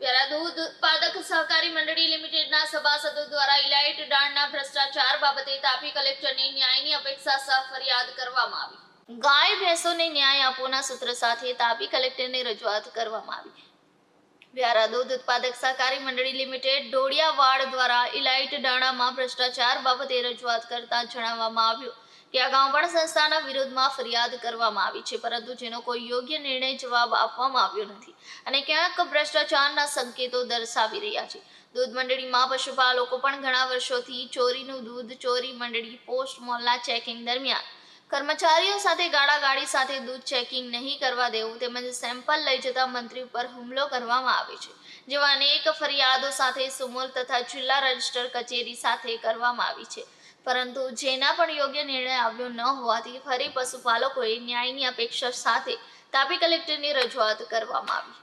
વ્યારા દૂધ ઉત્પાદક સહકારી મંડળી લિમિટેડના સભાસદો દ્વારા ઇલાઇટ દાણના ભ્રષ્ટાચાર બાબતે તાપી કલેક્ટરને ન્યાયની અપેક્ષા સહ ફરિયાદ કરવામાં આવી। ગાય ભેંસોને ન્યાય આપોના સૂત્ર સાથે તાપી કલેક્ટરને રજૂઆત કરવામાં આવી। વ્યારા દૂધ ઉત્પાદક સહકારી મંડળી લિમિટેડ ડોડિયાવાડ દ્વારા ઇલાઇટ દાણામાં ભ્રષ્ટાચાર બાબતે રજૂઆત કરતા જણાવવામાં આવ્યું કે અગાઉ પણ સંસ્થાના વિરોધમાં ફરિયાદ કરવામાં આવી છે, પરંતુ જેનો કોઈ યોગ્ય નિર્ણય જવાબ આપવામાં આવ્યો નથી અને ક્યાંક ભ્રષ્ટાચારના સંકેતો દર્શાવી રહ્યા છે। દૂધ મંડળીમાં પશુપાલકો પણ ઘણા વર્ષોથી ચોરીનું દૂધ ચોરી મંડળી પોસ્ટ મોલના ચેકિંગ દરમિયાન કર્મચારીઓ સાથે ગાડાગાડી સાથે દૂધ ચેકિંગ નહીં કરવા દેવું તેમજ સેમ્પલ લઈ જતા મંત્રી ઉપર હુમલો કરવામાં આવે છે, જેવા અનેક ફરિયાદો સાથે સુમોલ તથા જિલ્લા રજિસ્ટર કચેરી સાથે કરવામાં આવી છે, પરંતુ જેના પણ યોગ્ય નિર્ણય આવ્યો ન હોવાથી ફરી પશુપાલકોએ ન્યાયની અપેક્ષા સાથે તાપી કલેક્ટરની રજૂઆત કરવામાં આવી।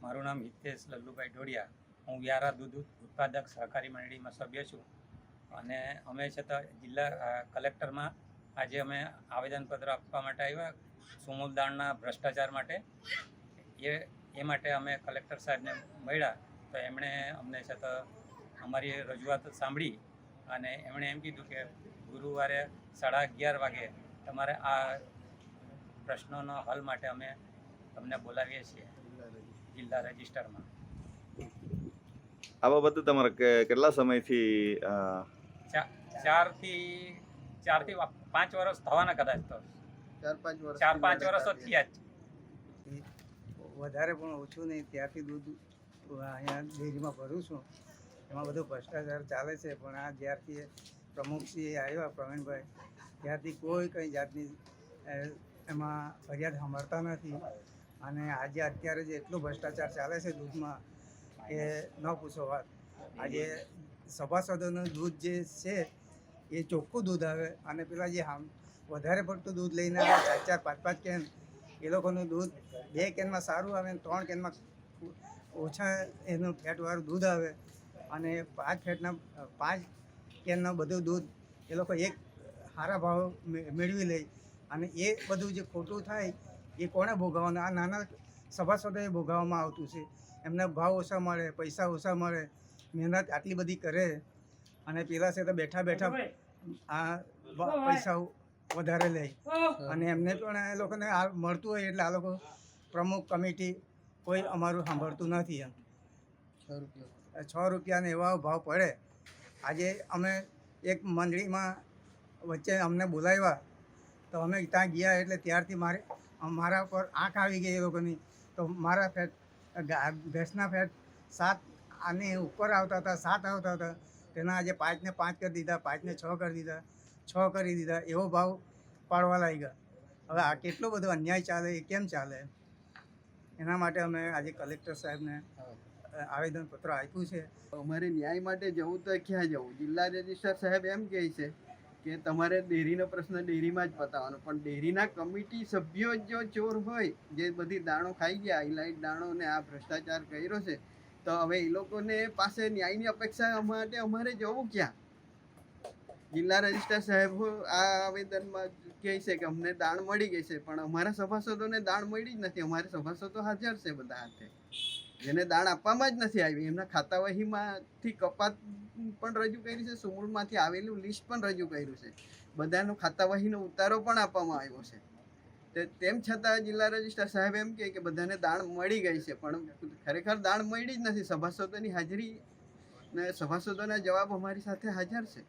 મારું નામ હિતેશ લલ્લુભાઈ ઢોડિયા, હું વ્યારા દૂધ ઉત્પાદક સહકારી મંડળીમાં સભ્ય છું અને અમે છતાં જિલ્લા કલેક્ટરમાં આજે અમે આવેદનપત્ર આપવા માટે આવ્યા સુમૂલ દાણના ભ્રષ્ટાચાર માટે। એ માટે અમે કલેક્ટર સાહેબને મળ્યા તો એમણે અમને છતાં અમારી રજૂઆત સાંભળી અને એમણે એમ કીધું કે ગુરુવારે 11:30 વાગે તમારે આ પ્રશ્નોનો હલ માટે અમે તમને બોલાવીએ છીએ જિલ્લા રજિસ્ટરમાં। આ બાબતે તમારે કેટલા સમયથી 4 થી 5 વર્ષ થવાના, કદાચ તો 4-5 વર્ષ તો થયા જ। વધારે પણ ઓછું નહીં, ત્યારથી દૂધ અહીંયા ડેરીમાં ભરું છું, એમાં બધો ભ્રષ્ટાચાર ચાલે છે, પણ આ જ્યારથી પ્રમુખશ્રી આવ્યા પ્રવીણભાઈ ત્યારથી કોઈ કંઈ જાતની એમાં ફરિયાદ સાંભળતા નથી અને આજે અત્યારે જે એટલો ભ્રષ્ટાચાર ચાલે છે દૂધમાં કે ન પૂછો વાત। આજે સભાસદોનું દૂધ જે છે એ ચોખ્ખું દૂધ આવે અને પેલા જે વધારે પડતું દૂધ લઈને આવે 4-5 કેન, એ લોકોનું દૂધ 2 કેનમાં સારું આવે, 3 કેનમાં ઓછા એનું ફેટવાળું દૂધ આવે અને 5 કેનનું બધું દૂધ એ લોકો એક સારા ભાવ મેળવી લે અને એ બધું જે ખોટું થાય એ કોણે ભોગવવાનું? આ નાના સભાસદોએ ભોગવવામાં આવતું છે। એમને ભાવ ઓછા મળે, પૈસા ઓછા મળે, મહેનત આટલી બધી કરે અને પેલા છે તો બેઠા બેઠા આ પૈસા વધારે લે અને એમને પણ એ લોકોને આ મળતું હોય એટલે આ લોકો પ્રમુખ કમિટી કોઈ અમારું સાંભળતું નથી। એમ 6 રૂપિયાને એવા ભાવ પડે। આજે અમે એક મંડળીમાં વચ્ચે અમને બોલાવ્યા તો અમે ત્યાં ગયા એટલે ત્યારથી મારા પર આંખ આવી ગઈ એ લોકોની, તો મારા ફેટ ભેંસના ફેટ 7 આની ઉપર આવતા હતા, 7 આવતા હતા, તેના આજે 5 ને 5 કરી દીધા, 5 ને 6 કરી દીધા, 6 કરી દીધા, એવો ભાવ પાડવા લાગ્યા। હવે આ કેટલો બધો અન્યાય ચાલે, એ કેમ ચાલે? એના માટે અમે આજે કલેક્ટર સાહેબને આવેદનપત્ર આપ્યું છે। અમારે ન્યાય માટે જવું તો ક્યાં જવું? જિલ્લા રજિસ્ટ્રાર સાહેબ એમ કહે છે કે તમારે ડેરીનો પ્રશ્ન ડેરીમાં જ પતાવવાનો, પણ ડેરીના કમિટી સભ્યો જો ચોર હોય, જે બધી દાણો ખાઈ ગયા, ઇલાઇટ દાણો ને આ ભ્રષ્ટાચાર કર્યો છે, તો હવે એ લોકોને પાસે ન્યાયની અપેક્ષા માટે અમારે જવું ક્યાં? જિલ્લા રજિસ્ટ્રાર સાહેબ આ આવેદનમાં કહે છે કે અમને દાણ મળી ગઈ છે, પણ અમારા સભાસદોને દાણ મળી જ નથી। અમારા સભાસદો હાજર છે બધા હાથે, જેને દાણ આપવામાં જ નથી આવી, એમના ખાતા વહીમાંથી કપાત પણ રજૂ કરી છે, સુમૂલમાંથી આવેલું લિસ્ટ પણ રજૂ કર્યું છે, બધાનો ખાતા વહીનો ઉતારો પણ આપવામાં આવ્યો છે। તેમ છતાં જિલ્લા રજિસ્ટ્રાર સાહેબ એમ કહે કે બધાને દાણ મળી ગઈ છે, પણ ખરેખર દાણ મળી જ નથી। સભાસદોની હાજરી ને સભાસદોના જવાબ અમારી સાથે હાજર છે।